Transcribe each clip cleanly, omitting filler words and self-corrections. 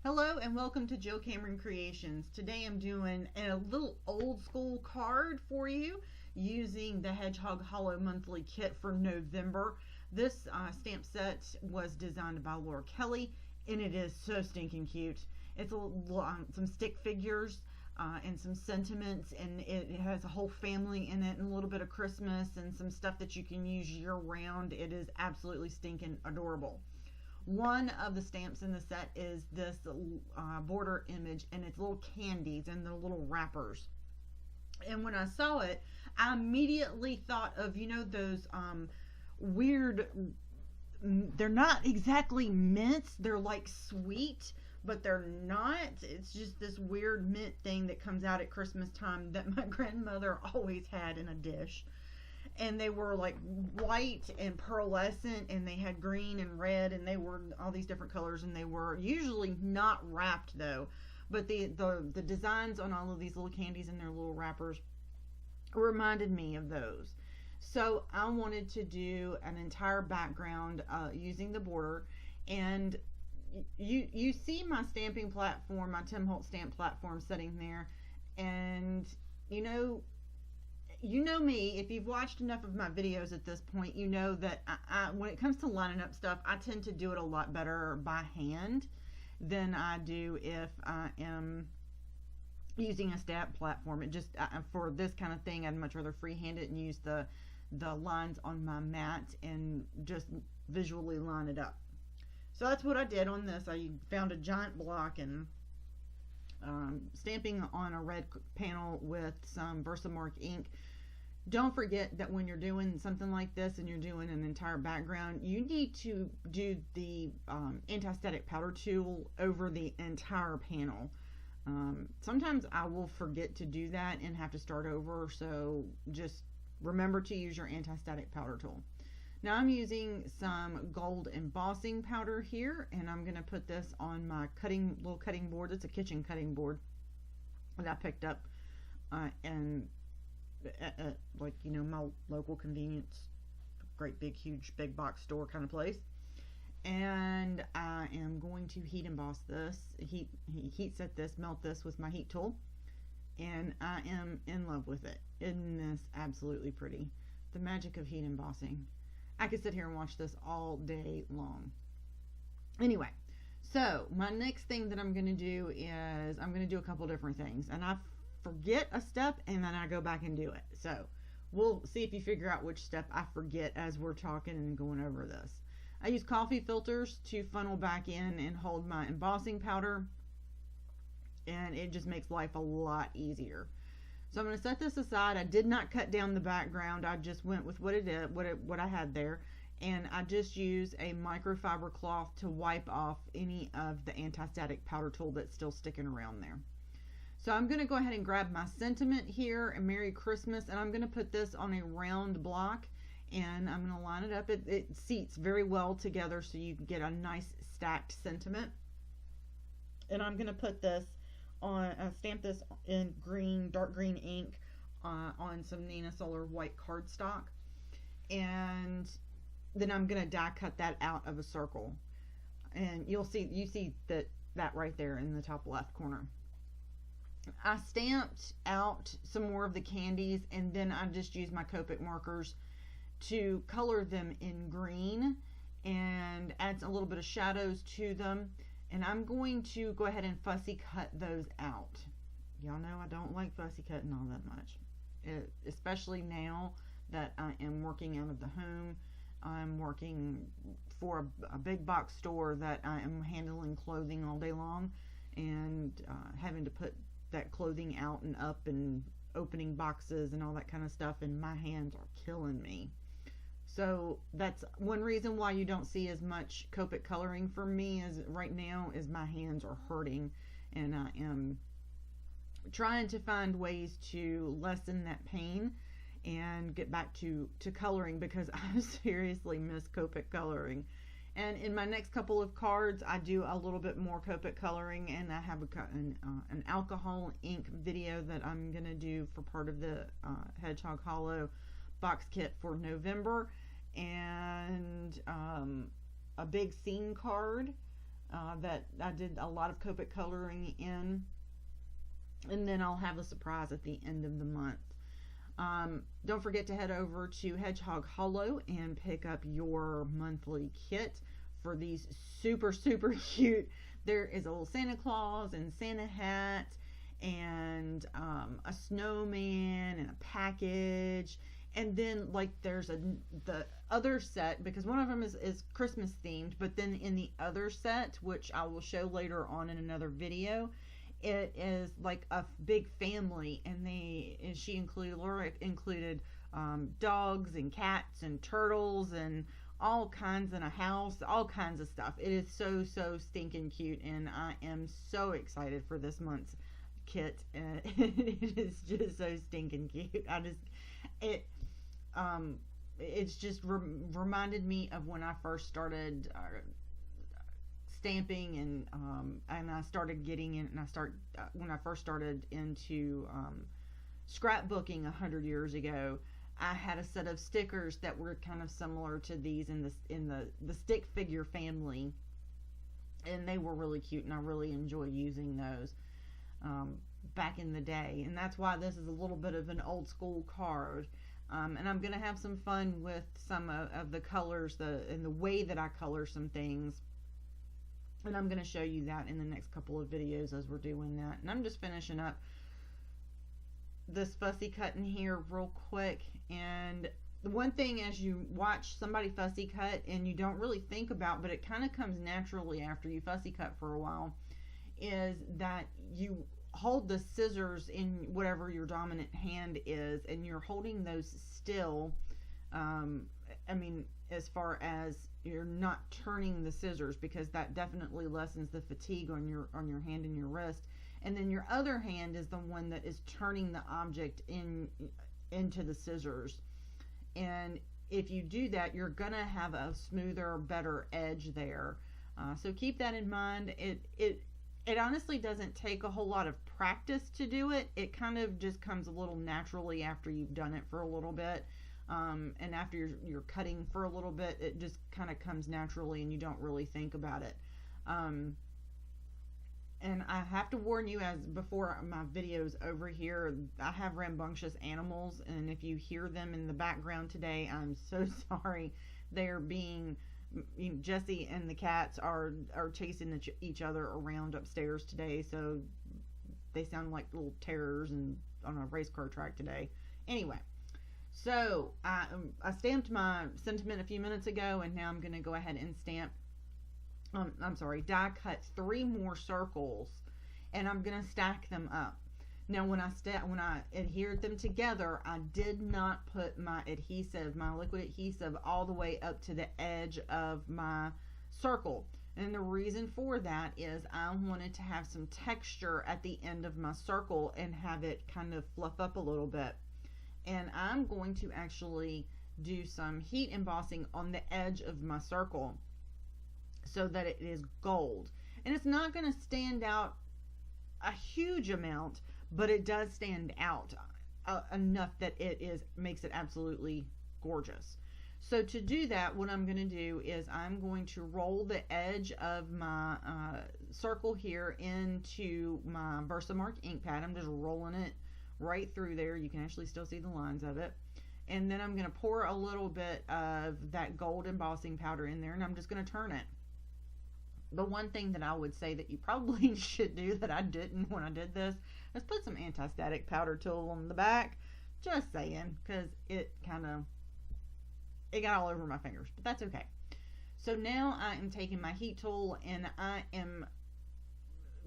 Hello and welcome to Jill Cameron Creations. Today I'm doing a little old school card for you using the Hedgehog Hollow monthly kit for November. This stamp set was designed by Laura Kelly and it is so stinking cute. It's some stick figures and some sentiments, and it has a whole family in it and a little bit of Christmas and some stuff that you can use year round. It is absolutely stinking adorable. One of the stamps in the set is this border image, and it's little candies and the little wrappers. And when I saw it, I immediately thought of, those weird, they're not exactly mints, they're like sweet, but they're not. It's just this weird mint thing that comes out at Christmas time that my grandmother always had in a dish. And they were like white and pearlescent, and they had green and red, and they were all these different colors, and they were usually not wrapped though. But the designs on all of these little candies and their little wrappers reminded me of those. So I wanted to do an entire background using the border. And you see my stamping platform, my Tim Holtz stamp platform sitting there, and you know me, if you've watched enough of my videos at this point, you know that I when it comes to lining up stuff, I tend to do it a lot better by hand than I do if I am using a stamp platform. It just, for this kind of thing, I'd much rather freehand it and use the lines on my mat and just visually line it up. So that's what I did on this. I found a giant block and stamping on a red panel with some Versamark ink. Don't forget that when you're doing something like this and you're doing an entire background, you need to do the anti-static powder tool over the entire panel. Sometimes I will forget to do that and have to start over, so just remember to use your anti-static powder tool. Now I'm using some gold embossing powder here, and I'm going to put this on my little cutting board. It's a kitchen cutting board that I picked up and like, my local convenience, great big huge big box store kind of place. And I am going to heat emboss this, heat set this, melt this with my heat tool, and I am in love with it. Isn't this absolutely pretty? The magic of heat embossing. I could sit here and watch this all day long. Anyway, so my next thing that I'm going to do is I'm going to do a couple different things, and I forget a step and then I go back and do it. So we'll see if you figure out which step I forget as we're talking and going over this. I use coffee filters to funnel back in and hold my embossing powder, and it just makes life a lot easier. So I'm going to set this aside. I did not cut down the background. I just went with what I had there, and I just use a microfiber cloth to wipe off any of the anti-static powder tool that's still sticking around there. So I'm going to go ahead and grab my sentiment here, and Merry Christmas, and I'm going to put this on a round block, and I'm going to line it up. It seats very well together so you can get a nice stacked sentiment. And I'm going to put this on, stamp this in green, dark green ink on some Nina Solar white cardstock, and then I'm going to die cut that out of a circle, and you see that right there in the top left corner. I stamped out some more of the candies, and then I just used my Copic markers to color them in green and add a little bit of shadows to them. And I'm going to go ahead and fussy cut those out. Y'all know I don't like fussy cutting all that much, especially now that I am working out of the home. I'm working for a big box store that I am handling clothing all day long, and having to put that clothing out and up and opening boxes and all that kind of stuff, and my hands are killing me. So that's one reason why you don't see as much Copic coloring from me as right now, is my hands are hurting, and I am trying to find ways to lessen that pain and get back to coloring, because I seriously miss Copic coloring. And in my next couple of cards, I do a little bit more Copic coloring, and I have an alcohol ink video that I'm going to do for part of the Hedgehog Hollow box kit for November, and a big scene card that I did a lot of Copic coloring in, and then I'll have a surprise at the end of the month. Don't forget to head over to Hedgehog Hollow and pick up your monthly kit for these super cute. There is a little Santa Claus and Santa hat and a snowman and a package, and then like there's the other set, because one of them is Christmas themed, but then in the other set, which I will show later on in another video, it is like a big family, and Laura included dogs and cats and turtles and all kinds in a house, all kinds of stuff. It is so stinking cute, and I am so excited for this month's kit. It is just so stinking cute. It's just reminded me of when I first started stamping, and I started getting in, and when I first started into scrapbooking 100 years ago. I had a set of stickers that were kind of similar to these in the stick figure family, and they were really cute, and I really enjoyed using those back in the day. And that's why this is a little bit of an old school card. And I'm going to have some fun with some of the colors and the way that I color some things. And I'm going to show you that in the next couple of videos as we're doing that. And I'm just finishing up this fussy cutting here real quick. And the one thing, as you watch somebody fussy cut and you don't really think about, but it kind of comes naturally after you fussy cut for a while, is that you hold the scissors in whatever your dominant hand is, and you're holding those still. I mean, as far as you're not turning the scissors, because that definitely lessens the fatigue on your hand and your wrist. And then your other hand is the one that is turning the object into the scissors. And if you do that, you're gonna have a smoother, better edge there. So keep that in mind. It honestly doesn't take a whole lot of practice to do it. It kind of just comes a little naturally after you've done it for a little bit. And after you're cutting for a little bit, it just kind of comes naturally, and you don't really think about it. And I have to warn you, as before my videos over here, I have rambunctious animals, and if you hear them in the background today, I'm so sorry. They're being, Jessie and the cats are chasing each other around upstairs today, so they sound like little terrors on a race car track today. Anyway, so I stamped my sentiment a few minutes ago, and now I'm going to go ahead and stamp. Die cut 3 more circles, and I'm gonna stack them up. Now, when I adhered them together, I did not put my liquid adhesive, all the way up to the edge of my circle. And the reason for that is I wanted to have some texture at the end of my circle and have it kind of fluff up a little bit. And I'm going to actually do some heat embossing on the edge of my circle, so that it is gold. And it's not going to stand out a huge amount, but it does stand out enough that makes it absolutely gorgeous. So to do that, what I'm going to do is I'm going to roll the edge of my circle here into my Versamark ink pad. I'm just rolling it right through there. You can actually still see the lines of it. And then I'm going to pour a little bit of that gold embossing powder in there, and I'm just going to turn it. The one thing that I would say that you probably should do that I didn't when I did this is put some anti-static powder tool on the back. Just saying, because it got all over my fingers, but that's okay. So now I am taking my heat tool and I am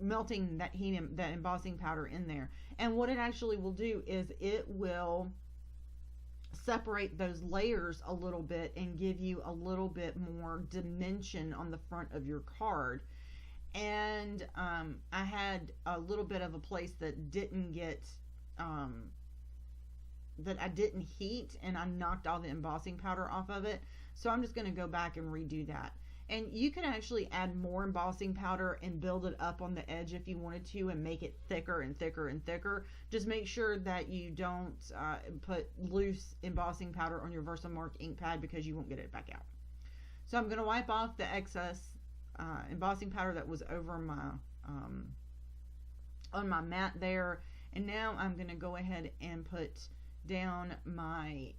melting that embossing powder in there. And what it actually will do is it will separate those layers a little bit and give you a little bit more dimension on the front of your card. And I had a little bit of a place that didn't get that I didn't heat, and I knocked all the embossing powder off of it. So I'm just going to go back and redo that. And you can actually add more embossing powder and build it up on the edge if you wanted to, and make it thicker and thicker and thicker. Just make sure that you don't put loose embossing powder on your Versamark ink pad, because you won't get it back out. So I'm going to wipe off the excess embossing powder that was over my on my mat there. And now I'm going to go ahead and put down my,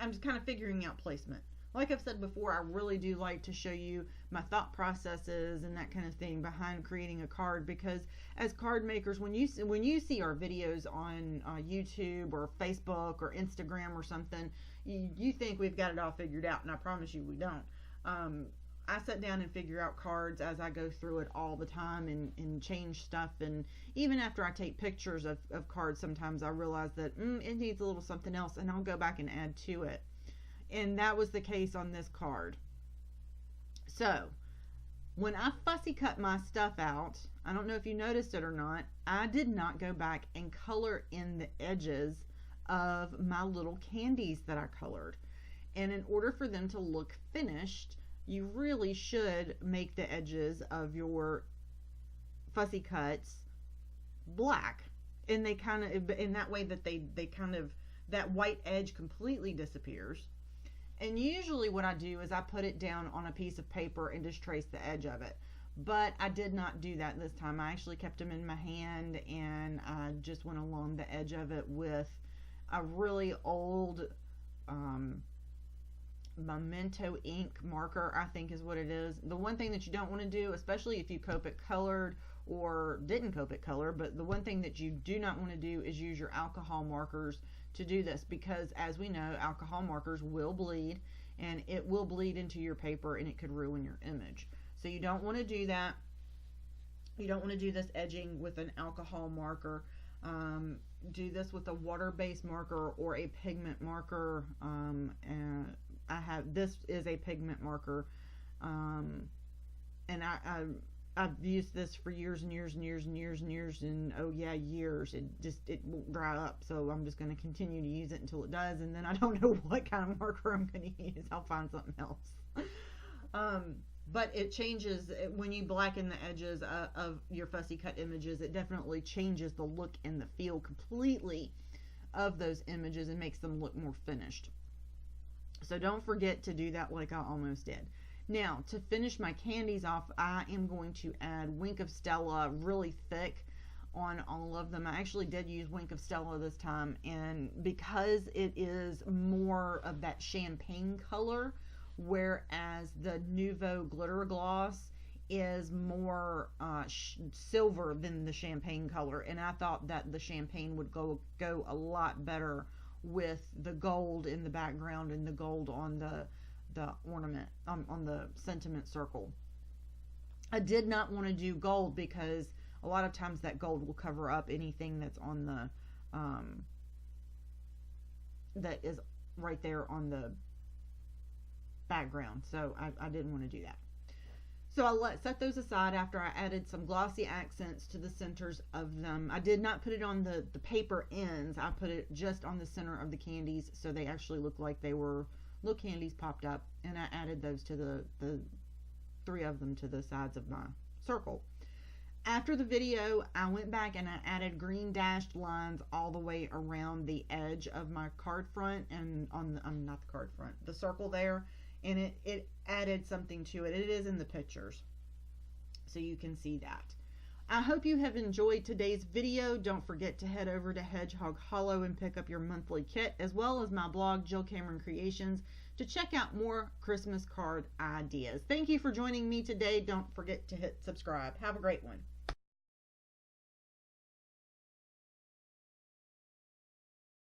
I'm just kind of figuring out placement. Like I've said before, I really do like to show you my thought processes and that kind of thing behind creating a card, because as card makers, when you see our videos on YouTube or Facebook or Instagram or something, you think we've got it all figured out, and I promise you we don't. I sit down and figure out cards as I go through it all the time and change stuff, and even after I take pictures of cards, sometimes I realize that it needs a little something else, and I'll go back and add to it. And that was the case on this card. So when I fussy cut my stuff out, I don't know if you noticed it or not, I did not go back and color in the edges of my little candies that I colored. And in order for them to look finished, you really should make the edges of your fussy cuts black. And they kind of, in that way that they kind of, that white edge completely disappears. And usually what I do is I put it down on a piece of paper and just trace the edge of it. But I did not do that this time. I actually kept them in my hand, and I just went along the edge of it with a really old Memento ink marker, I think is what it is. The one thing that you don't want to do, especially if you cope it colored or didn't cope it color, but the one thing that you do not want to do is use your alcohol markers to do this, because as we know, alcohol markers will bleed, and it will bleed into your paper, and it could ruin your image. So you don't want to do that. You don't want to do this edging with an alcohol marker. Do this with a water-based marker or a pigment marker. And this is a pigment marker, and I've used this for years and years and years and years and years, and oh yeah, years. It won't dry up, so I'm just going to continue to use it until it does, and then I don't know what kind of marker I'm going to use. I'll find something else. But it changes when you blacken the edges of your fussy cut images. It definitely changes the look and the feel completely of those images and makes them look more finished. So don't forget to do that like I almost did. Now, to finish my candies off, I am going to add Wink of Stella really thick on all of them. I actually did use Wink of Stella this time, and because it is more of that champagne color, whereas the Nuvo glitter gloss is more silver than the champagne color, and I thought that the champagne would go a lot better with the gold in the background and the gold on the ornament on the sentiment circle. I did not want to do gold because a lot of times that gold will cover up anything that's on the that is right there on the background, so I didn't want to do that. So I set those aside after I added some glossy accents to the centers of them. I did not put it on the paper ends. I put it just on the center of the candies, so they actually look like they were little candies popped up, and I added those to the 3 of them to the sides of my circle. After the video, I went back and I added green dashed lines all the way around the edge of my card front and on the, not the card front, the circle there, and it added something to it. It is in the pictures, so you can see that. I hope you have enjoyed today's video. Don't forget to head over to Hedgehog Hollow and pick up your monthly kit, as well as my blog, Jill Cameron Creations, to check out more Christmas card ideas. Thank you for joining me today. Don't forget to hit subscribe. Have a great one.